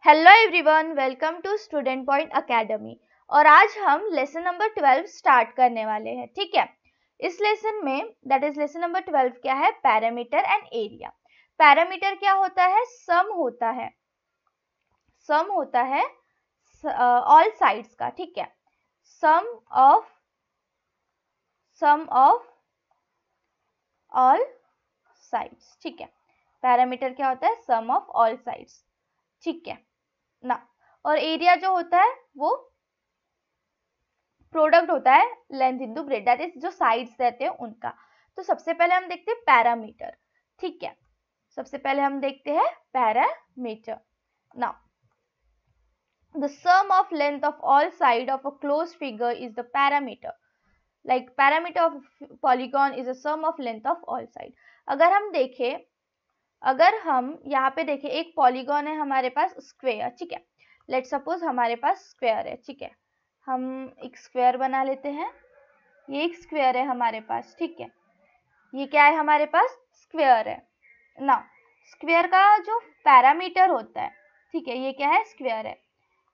Hello everyone, welcome to student point academy. और आज हम लेसन नंबर 12 स्टार्ट करने वाले हैं। ठीक है, इस लेसन में दैट इज लेसन नंबर 12 क्या है? Parameter and area. पैरामीटर क्या होता है? सम होता है ऑल साइड्स का। ठीक है, सम ऑफ ऑल साइड्स। ठीक है, पैरामीटर क्या होता है? सम ऑफ ऑल साइड्स। ठीक है ना। और एरिया जो होता है वो प्रोडक्ट होता है length into breadth, that is जो साइड्स रहते हैं उनका। तो सबसे पहले हम देखते हैं पैरामीटर। ठीक है, सबसे पहले हम देखते हैं parameter. Now the sum of length of all side of a closed figure is the parameter. Like parameter of polygon is the sum of length of all side. अगर हम यहाँ पे देखें, एक पॉलीगॉन है हमारे पास, स्क्वायर। ठीक है, लेट सपोज हमारे पास स्क्वायर है। ठीक है, हम एक स्क्वायर बना लेते हैं। ये एक स्क्वायर है हमारे पास। ठीक है, ये क्या है? हमारे पास स्क्वायर है ना। स्क्वायर का जो पैरामीटर होता है, ठीक है, ये क्या है? स्क्वायर है।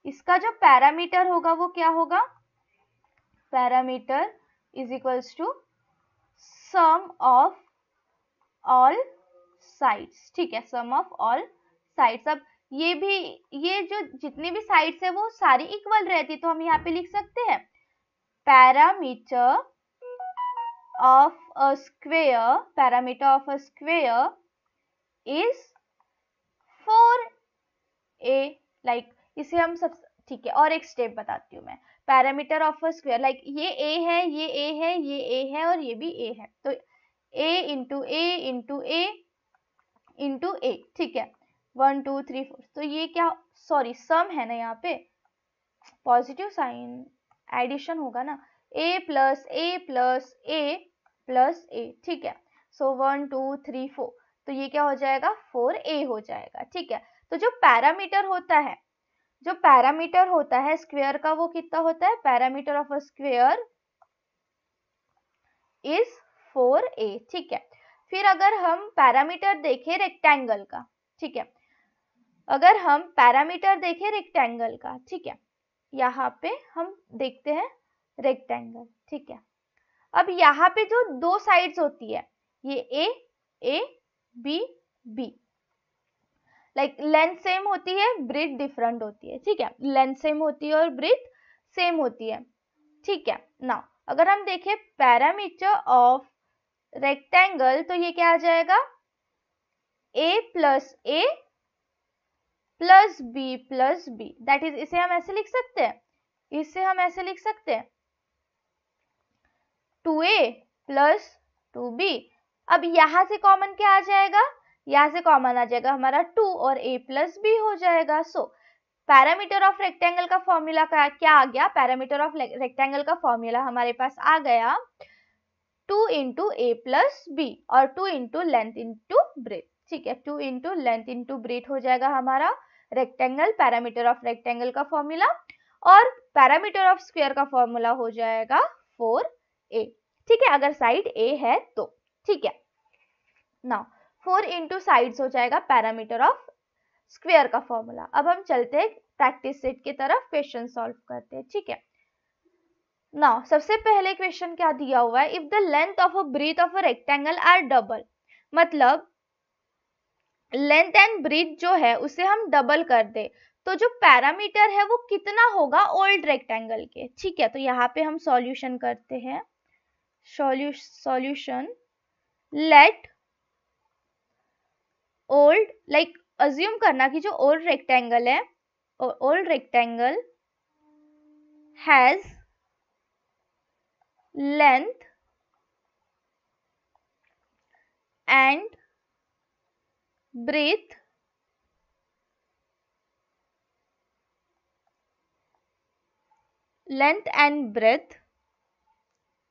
इसका जो पैरामीटर होगा वो क्या होगा? Parameter is equals to sum of all sides. ठीक है, सम ऑफ ऑल साइड्स। अब ये जो जितनी भी साइड्स है वो सारी इक्वल रहती है, तो हम यहाँ पे लिख सकते हैं parameter of a square is 4a। Like इसे हम सब, ठीक है, और एक स्टेप बताती हूँ मैं। Parameter of a square, like ये a है, ये a है, ये a है और ये भी a है, तो a into a into a into a। ठीक है, 1 2 3 4। तो ये क्या, सॉरी, सम है ना, यहाँ पे पॉजिटिव साइन, एडिशन होगा ना, a plus a plus a plus a। ठीक है, सो 1 2 3 4, तो ये क्या हो जाएगा? 4a हो जाएगा। ठीक है, तो जो पैरामीटर होता है स्क्वायर का, वो कितना होता है? Parameter of a square is 4a। ठीक है, फिर अगर हम पैरामीटर देखें रेक्टेंगल का, ठीक है, अगर हम पैरामीटर देखें रेक्टेंगल का, ठीक है, यहाँ पे हम देखते हैं रेक्टेंगल। ठीक है, अब यहाँ पे जो दो साइड्स होती है, ये a b b, like length same होती है, ब्रेथ डिफरेंट होती है। ठीक है, लेंथ सेम होती है और ब्रेथ सेम होती है। ठीक है, नाउ अगर हम देखें पैरामीटर ऑफ रेक्टेंगल, तो ये क्या आ जाएगा? a plus a plus b, that is, इसे हम ऐसे लिख सकते हैं, 2a प्लस 2b। अब यहां से कॉमन क्या आ जाएगा? यहां से कॉमन आ जाएगा हमारा 2 और a प्लस b हो जाएगा। सो पैरामीटर ऑफ रेक्टेंगल का फॉर्मूला क्या आ गया? पैरामीटर ऑफ रेक्टेंगल का फॉर्मूला हमारे पास आ गया 2 इंटू a प्लस b और 2 इंटू लेंथ इंटू ब्रेथ। ठीक है, 2 इंटू लेंथ इंटू ब्रेथ हो जाएगा हमारा रेक्टेंगल, पैरामीटर ऑफ रेक्टेंगल का फॉर्मूला। और पैरामीटर ऑफ स्क्वायर का फॉर्मूला हो जाएगा 4a। ठीक है, अगर साइड a है तो। ठीक है, नाउ 4 इंटू साइड्स हो जाएगा पैरामीटर ऑफ स्क्वायर का फॉर्मूला। अब हम चलते हैं प्रैक्टिस सेट की तरफ, क्वेश्चन सॉल्व करते हैं। ठीक है, नाउ सबसे पहले क्वेश्चन क्या दिया हुआ है? If the length of a breadth of a rectangle are double, मतलब लेंथ एंड ब्रेथ जो है उसे हम डबल कर दे, तो जो पैरामीटर है वो कितना होगा ओल्ड रेक्टेंगल के? ठीक है, तो यहाँ पे हम सॉल्यूशन करते हैं। Solution, let old, like assume करना कि जो ओल्ड रेक्टेंगल है, old rectangle has length and breadth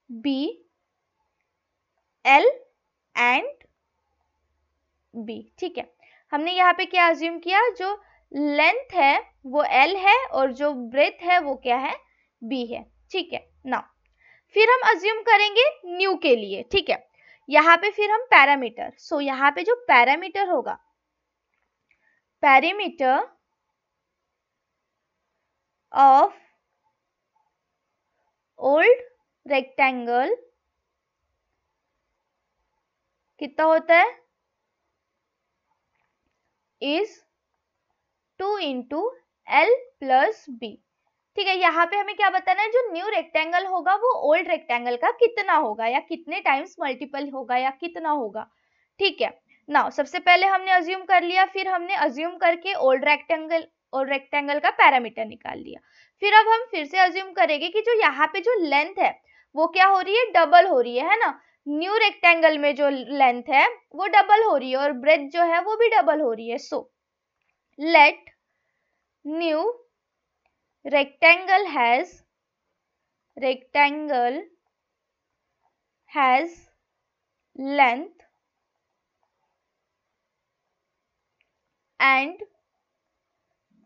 b l and b। ठीक है, हमने यहाँ पे क्या अज्यूम किया? जो लेंथ है वो l है और जो ब्रेथ है वो क्या है? b है। ठीक है, नाउ फिर हम अज्यूम करेंगे न्यू के लिए। ठीक है, यहाँ पे फिर हम पैरामीटर, सो यहाँ पे जो पैरामीटर होगा, पैरामीटर ऑफ ओल्ड रेक्टेंगल कितना होता है, is 2 into L plus B. ठीक है, यहाँ पे हमें क्या बताना है, जो न्यू रेक्टेंगल होगा वो ओल्ड रेक्टेंगल का कितना होगा या कितने टाइम्स मल्टीपल होगा या कितना होगा। ठीक है, नाउ सबसे पहले हमने अज्यूम कर लिया, फिर हमने अज्यूम करके ओल्ड रेक्टेंगल का पैरामीटर निकाल लिया। फिर अब हम फिर से अज्यूम करेंगे कि जो यहाँ पे जो लेंथ है वो क्या हो रही है, डबल हो रही है ना। न्यू रेक्टेंगल में जो लेंथ है वो डबल हो रही है और ब्रेथ जो है वो भी डबल हो रही है। So let new rectangle has length and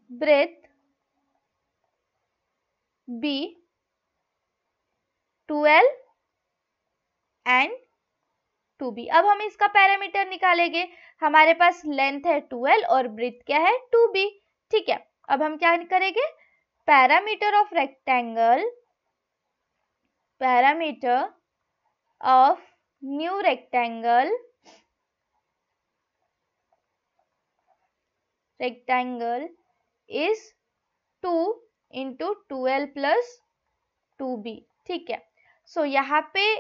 breadth be 2l and 2b। अब हम इसका पैरामीटर निकालेंगे, हमारे पास लेंथ है 2l और ब्रेथ क्या है 2b। ठीक है, अब हम क्या करेंगे, parameter of rectangle, parameter of new rectangle is 2 into 2l plus 2b। ठीक है, सो यहाँ पे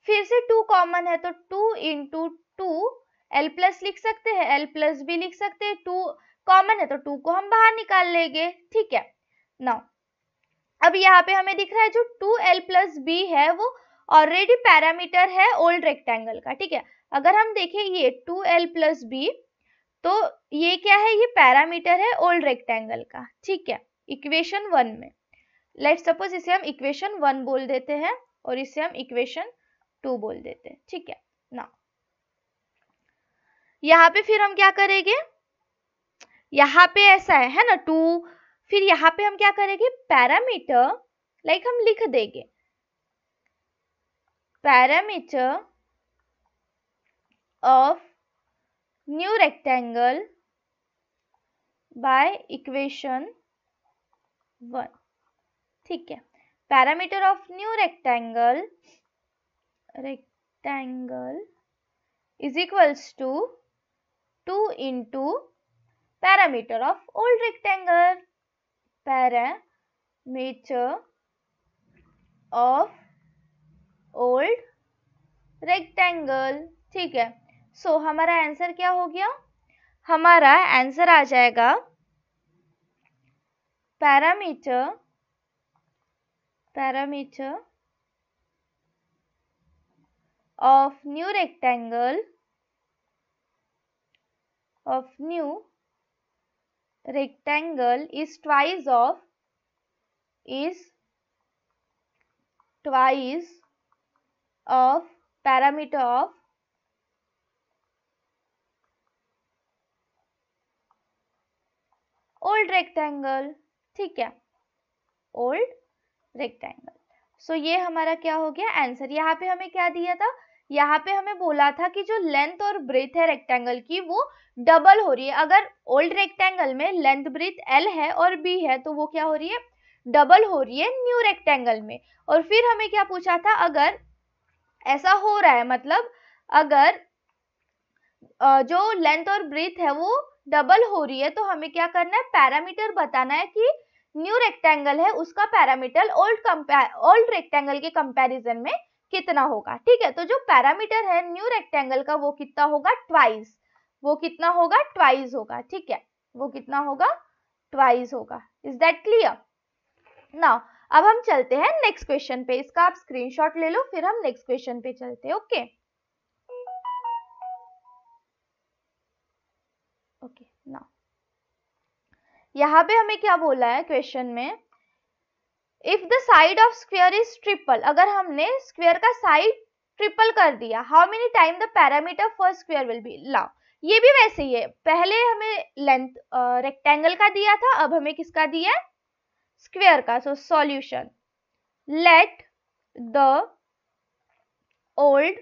फिर से 2 कॉमन है तो 2 इंटू 2 l प्लस लिख सकते हैं, l प्लस भी लिख सकते हैं, 2 कॉमन है तो 2 को हम बाहर निकाल लेंगे। ठीक है, नाउ अब यहाँ पे हमें दिख रहा है जो 2l प्लस b है वो ऑलरेडी पैरामीटर है ओल्ड रेक्टेंगल का। ठीक है, अगर हम देखें ये 2l प्लस b तो ये क्या है, ये पैरामीटर है ओल्ड रेक्टेंगल का। ठीक है, इक्वेशन 1 में लेट सपोज इसे हम इक्वेशन 1 बोल देते हैं और इसे हम इक्वेशन 2 बोल देते हैं। ठीक है, ना यहाँ पे फिर हम क्या करेंगे, यहाँ पे ऐसा है ना 2, फिर यहाँ पे हम क्या करेंगे, पैरामीटर लाइक हम लिख देंगे parameter of new rectangle by equation 1। ठीक है, parameter of new rectangle is equals to 2 into parameter of old rectangle, parameter of old rectangle. ठीक है, सो हमारा आंसर क्या हो गया, हमारा आंसर आ जाएगा parameter of new rectangle is twice of parameter of old rectangle। ठीक है, old rectangle। सो ये हमारा क्या हो गया आंसर। यहाँ पे हमें क्या दिया था, यहाँ पे हमें बोला था कि जो लेंथ और ब्रेथ है रेक्टेंगल की वो डबल हो रही है। अगर ओल्ड रेक्टेंगल में लेंथ ब्रेथ l है और b है तो वो क्या हो रही है, डबल हो रही है न्यू रेक्टेंगल में। और फिर हमें क्या पूछा था, अगर ऐसा हो रहा है मतलब अगर जो लेंथ और ब्रेथ है वो डबल हो रही है तो हमें क्या करना है, पैरामीटर बताना है कि न्यू रेक्टेंगल है उसका पैरामीटर ओल्ड रेक्टेंगल के कंपैरिजन में कितना होगा। ठीक है, तो जो पैरामीटर है न्यू रेक्टेंगल का वो कितना होगा, ट्वाइस, वो कितना होगा, ट्वाइस होगा। ठीक है, वो कितना होगा, ट्वाइस होगा। Is that clear. नाउ अब हम चलते हैं नेक्स्ट क्वेश्चन पे, इसका आप स्क्रीनशॉट ले लो फिर हम नेक्स्ट क्वेश्चन पे चलते हैं। ओके ओके, नाउ यहाँ पे हमें क्या बोला है क्वेश्चन में, if the side of square is triple, अगर हमने स्क्वेयर का साइड ट्रिपल कर दिया, how many time the parameter for square will be. लाओ ये भी वैसे ही है, पहले हमें लेंथ रेक्टेंगल का दिया था, अब हमें किसका दिया है, स्क्वेयर का। So solution, let the old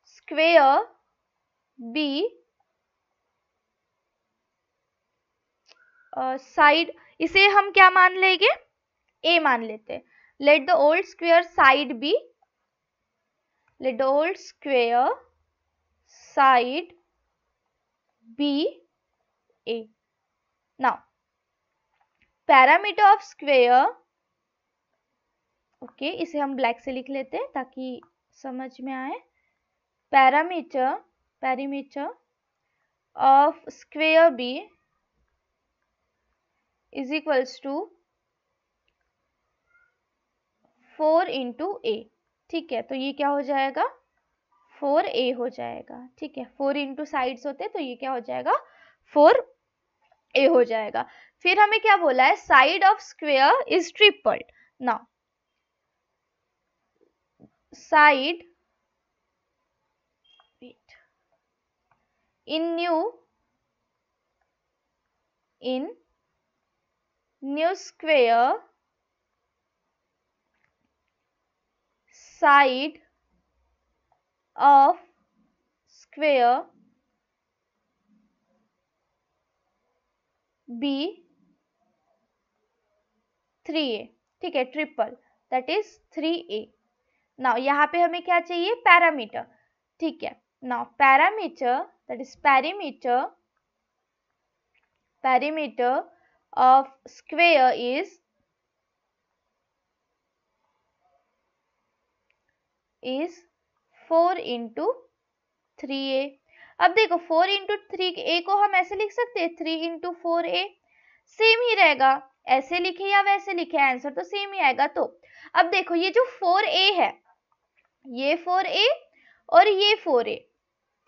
square B side, इसे हम क्या मान लेंगे, ए मान लेते हैं. Let the old square side B, let the old square side be A. Now parameter of square, okay इसे हम ब्लैक से लिख लेते हैं ताकि समझ में आए. Parameter of square B is equals to 4 into A. ठीक है, तो ये क्या हो जाएगा 4a हो जाएगा. ठीक है, 4 इंटू साइड्स होते तो ये क्या हो जाएगा 4a हो जाएगा. फिर हमें क्या बोला है, side of square is tripled. Now side in new square, side of square B 3a. ठीक है, triple that is 3a. Now यहाँ पे हमें क्या चाहिए, पैरामीटर. ठीक है, now parameter that is parameter of square is 4 into 3a. अब देखो 4 इंटू 3a को हम ऐसे लिख सकते हैं 3 इंटू 4a, सेम ही रहेगा. ऐसे लिखे या वैसे लिखे आंसर तो सेम ही आएगा. तो अब देखो ये जो 4a है, ये 4a और ये 4a.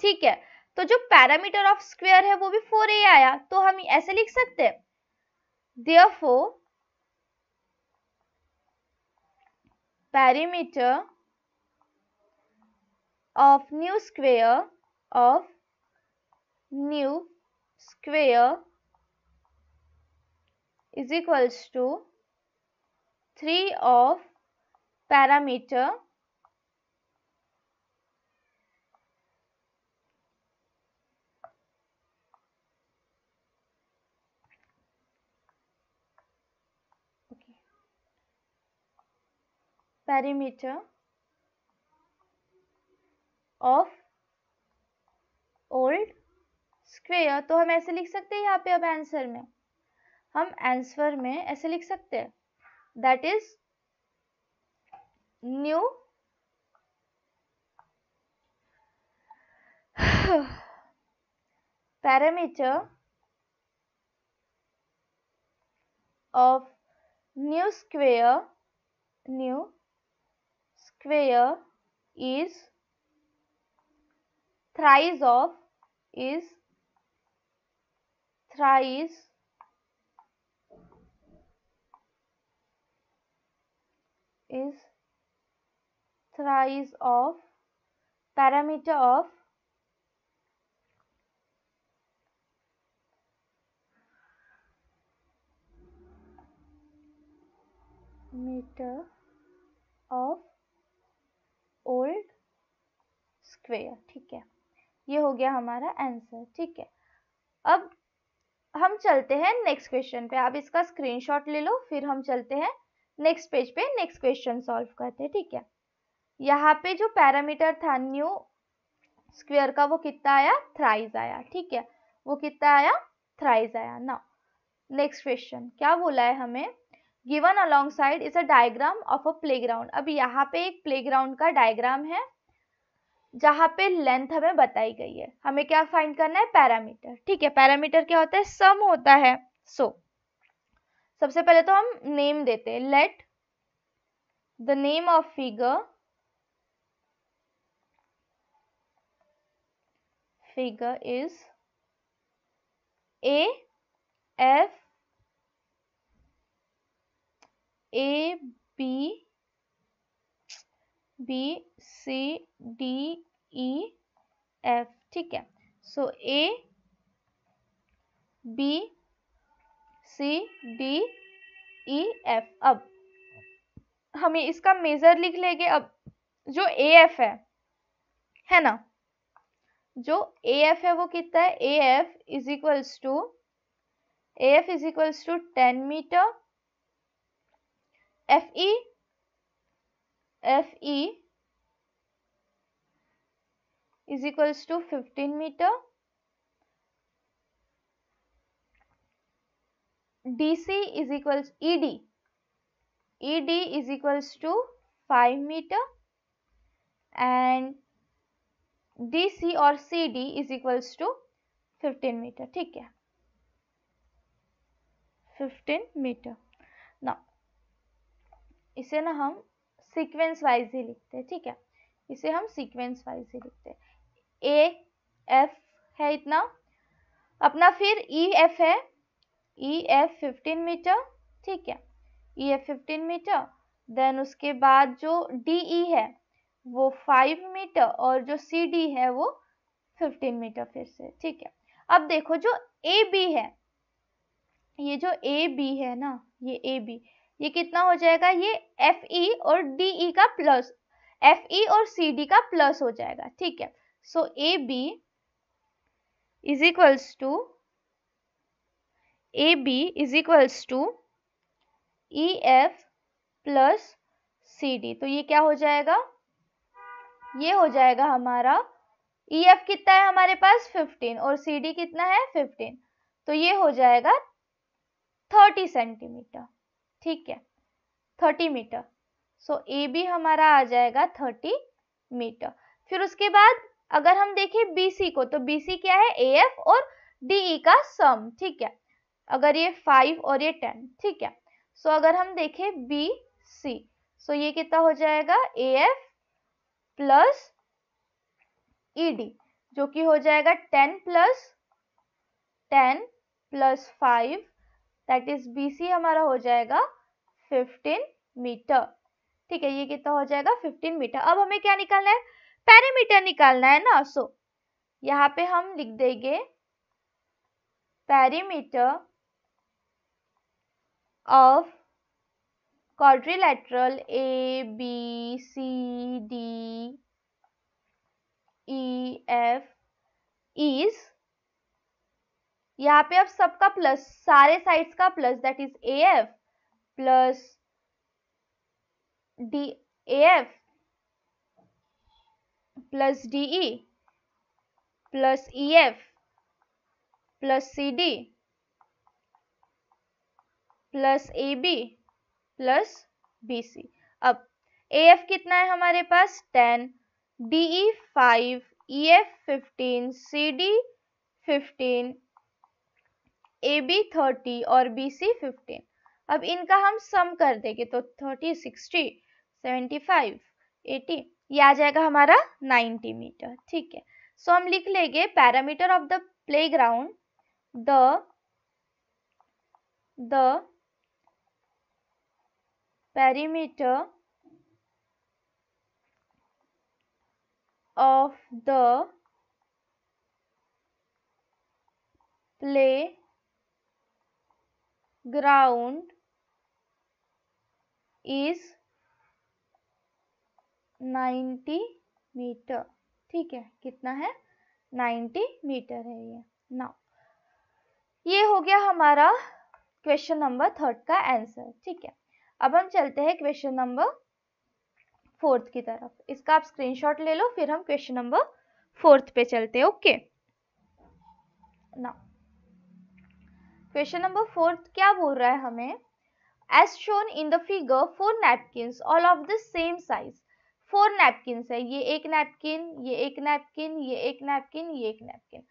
ठीक है, तो जो पैरामीटर ऑफ स्क्वायर है वो भी 4a आया, तो हम ऐसे लिख सकते हैं therefore perimeter of new square is equals to 3 of parameter perimeter of old square. तो हम ऐसे लिख सकते हैं यहाँ पे, अब आंसर में हम आंसर में ऐसे लिख सकते हैं that is new parameter of new square is thrice of parameter of meter of old square. ठीक है, ये हो गया हमारा आंसर. ठीक है, अब हम चलते हैं नेक्स्ट क्वेश्चन पे. आप इसका स्क्रीनशॉट ले लो, फिर हम चलते हैं नेक्स्ट पेज पे, नेक्स्ट क्वेश्चन सॉल्व करते हैं. ठीक है, यहाँ पे जो पैरामीटर था न्यू स्क्वायर का वो कितना आया, थ्राइस आया. ठीक है, वो कितना आया, थ्राइस आया. नाउ नेक्स्ट क्वेश्चन क्या बोला है हमें, given alongside is a diagram of a playground. अब यहाँ पे एक प्लेग्राउंड का डायग्राम है जहाँ पे लेंथ हमें बताई गई है. हमें क्या फाइंड करना है, पैरामीटर. ठीक है, पैरामीटर क्या होता है, सम होता है. सबसे पहले तो हम नेम देते हैं. Let the name of figure is A F A B C D E F. ठीक है, सो A B C D E F. अब हमें इसका मेजर लिख लेंगे. अब जो AF है ना, जो AF है वो कितना है, AF is equals to 10 metre FE is equals to 15 meter. DC is equals ED is equals to 5 meter and DC और CD is equals to 15 metre. ठीक है, 15 मीटर. ना इसे ना हम सीक्वेंस वाइज ही लिखते हैं. ठीक है, इसे हम सीक्वेंस वाइज ही लिखते हैं. AF है इतना अपना, फिर EF है, EF 15 मीटर. ठीक है, EF 15 मीटर. देन उसके बाद जो DE है वो 5 मीटर और जो CD है वो 15 मीटर फिर से. ठीक है, अब देखो जो AB है, ये जो AB है ना, ये AB, ये कितना हो जाएगा, ये FE और DE का प्लस, FE और CD का प्लस हो जाएगा. ठीक है, so AB is equals to EF plus CD. तो ये क्या हो जाएगा, ये हो जाएगा हमारा, EF कितना है हमारे पास 15 और CD कितना है 15, तो ये हो जाएगा 30 सेंटीमीटर. ठीक है, 30 मीटर. सो AB हमारा आ जाएगा 30 मीटर. फिर उसके बाद अगर हम देखें BC को, तो BC क्या है, AF और DE का सम. ठीक है, अगर ये 5 और ये 10. ठीक है, सो अगर हम देखें BC, सो ये कितना हो जाएगा, AF प्लस ED, जो कि हो जाएगा 10 प्लस 5, दैट इज BC हमारा हो जाएगा 15 मीटर. ठीक है, ये कितना हो जाएगा 15 मीटर. अब हमें क्या निकालना है, पेरीमीटर निकालना है ना. सो यहाँ पे हम लिख देंगे perimeter of quadrilateral ABCD EF is, यहाँ पे अब सबका प्लस, सारे साइड्स का plus, that is AF plus AF plus DE plus EF plus CD plus AB plus BC. अब AF कितना है हमारे पास 10, DE 5, EF 15, CD 15, AB 30 और BC 15. अब इनका हम सम कर देंगे तो 30, 60, 75, 80, ये आ जाएगा हमारा 90 मीटर. ठीक है, सो हम लिख लेंगे parameter of the playground, the perimeter of the playground is 90 metre. ठीक है, कितना है, 90 मीटर है ये. नाउ ये हो गया हमारा क्वेश्चन नंबर 3 का आंसर. ठीक है, अब हम चलते हैं क्वेश्चन नंबर 4 की तरफ. इसका आप स्क्रीनशॉट ले लो, फिर हम क्वेश्चन नंबर 4 पे चलते हैं. ओके, नाउ क्वेश्चन नंबर 4 क्या बोल रहा है हमें, as shown in the figure 4 napkins all of the same size. 4 napkins है, ये एक नैपकिन, ये एक नैपकिन, ये एक नैपकिन, ये एक नैपकिन,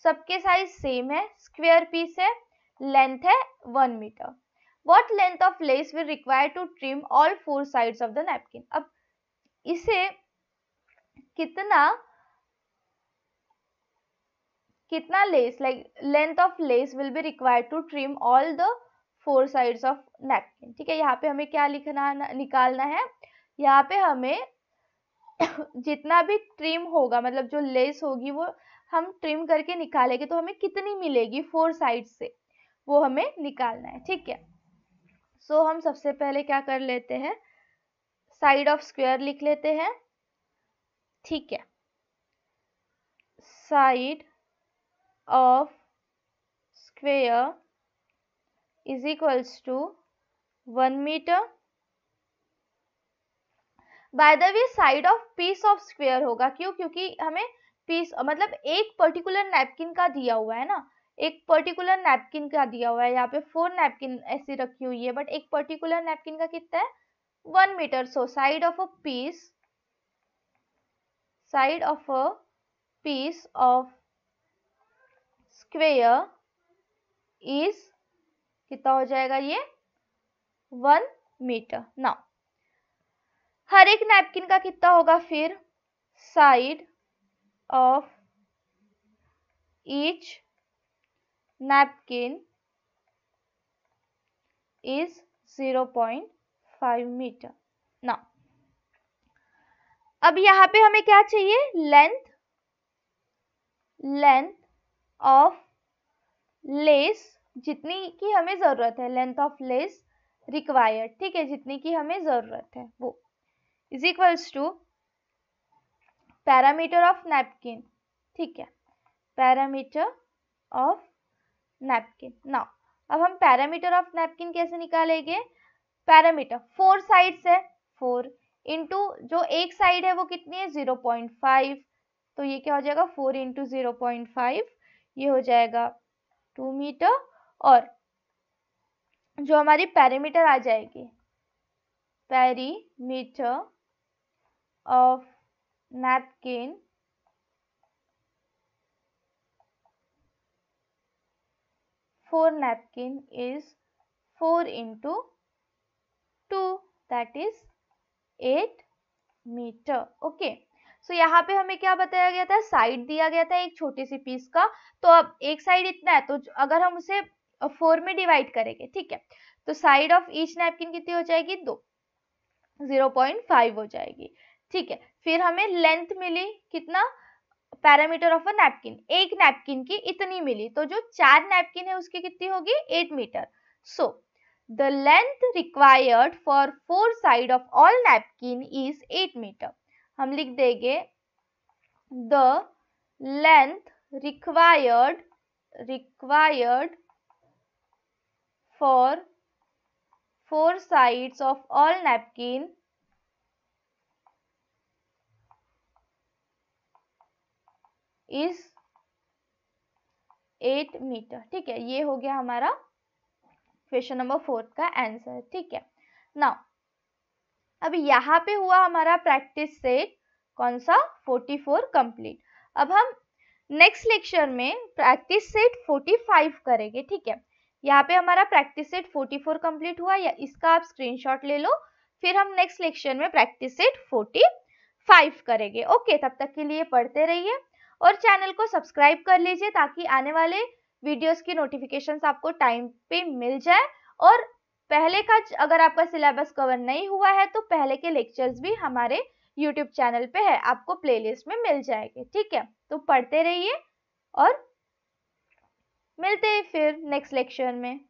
सबके साइज सेम है, स्क्वायर पीस है, लेंथ है 1 metre. What length of lace will require to trim all 4 sides of the napkin? अब इसे कितना less, like length of lace will be required to trim all the 4 sides of napkin. ठीक है, यहाँ पे हमें क्या निकालना है, यहाँ पे हमें जितना भी ट्रिम होगा, मतलब जो लेस होगी वो हम ट्रिम करके निकालेंगे, तो हमें कितनी मिलेगी 4 साइड से, वो हमें निकालना है. ठीक है, सो हम सबसे पहले क्या कर लेते हैं, साइड ऑफ स्क्वायर लिख लेते हैं. ठीक है, side of square is equals to 1 metre by the way side of piece of square होगा, क्यों? क्योंकि हमें पीस मतलब एक पर्टिकुलर नैपकिन का दिया हुआ है ना, एक पर्टिकुलर नैपकिन का दिया हुआ है। यहाँ पे 4 नैपकिन ऐसी रखी हुई है, बट एक पर्टिकुलर नैपकिन का कितना है? 1 metre. So side of a piece of square is कितना हो जाएगा ये? 1 मीटर। नाउ हर एक नैपकिन का कितना होगा फिर? Side of each napkin is 0.5 metre. Now अब यहाँ पे हमें क्या चाहिए? लेंथ ऑफ लेस, जितनी की हमें जरूरत है, लेंथ ऑफ लेस रिक्वायर्ड, ठीक है, जितनी की हमें जरूरत है वो is equals to parameter of napkin, ठीक है, पैरामीटर ऑफ नैपकिन। नाउ अब हम पैरामीटर ऑफ नैपकिन कैसे निकालेंगे? पैरामीटर 4 साइड्स है, 4 इंटू जो एक साइड है वो कितनी है? 0.5, तो ये क्या हो जाएगा? 4 इंटू 0.5, ये हो जाएगा 2 मीटर। और जो हमारी पैरामीटर आ जाएगी, perimeter of napkin for napkin is 4 into 2, that is 8 metre. Okay, so यहाँ पे हमें क्या बताया गया था? साइड दिया गया था एक छोटी सी पीस का, तो अब एक साइड इतना है, तो अगर हम उसे 4 में डिवाइड करेंगे, ठीक है, तो साइड ऑफ ईच नैपकिन कितनी हो जाएगी? 2, 0.5 हो जाएगी, ठीक है। फिर हमें लेंथ मिली कितना? पैरामीटर ऑफ अ नैपकिन, एक नैपकिन की इतनी मिली, तो जो 4 नैपकिन है उसकी कितनी होगी? 8 metre. So the length required for 4 side of all napkin is 8 metre. हम लिख देंगे the length required for 4 sides of all napkin is 8 metre, ठीक है। ये हो गया हमारा क्वेश्चन नंबर 4 का आंसर, ठीक है। नाउ अब यहाँ पे हुआ हमारा प्रैक्टिस सेट कौन सा? 44 कंप्लीट। अब हम नेक्स्ट लेक्चर में प्रैक्टिस सेट 45 करेंगे, ठीक है। यहाँ पे हमारा प्रैक्टिस सेट 44 कंप्लीट हुआ, या इसका आप स्क्रीनशॉट ले लो, फिर हम नेक्स्ट लेक्चर में प्रैक्टिस सेट 45 करेंगे। ओके, तब तक के लिए पढ़ते रहिए और चैनल को सब्सक्राइब कर लीजिए ताकि आने वाले वीडियोस की नोटिफिकेशंस आपको टाइम पे मिल जाए। और पहले का अगर आपका सिलेबस कवर नहीं हुआ है तो पहले के लेक्चर्स भी हमारे यूट्यूब चैनल पे है, आपको प्लेलिस्ट में मिल जाएंगे, ठीक है। तो पढ़ते रहिए और मिलते हैं फिर नेक्स्ट लेक्चर में।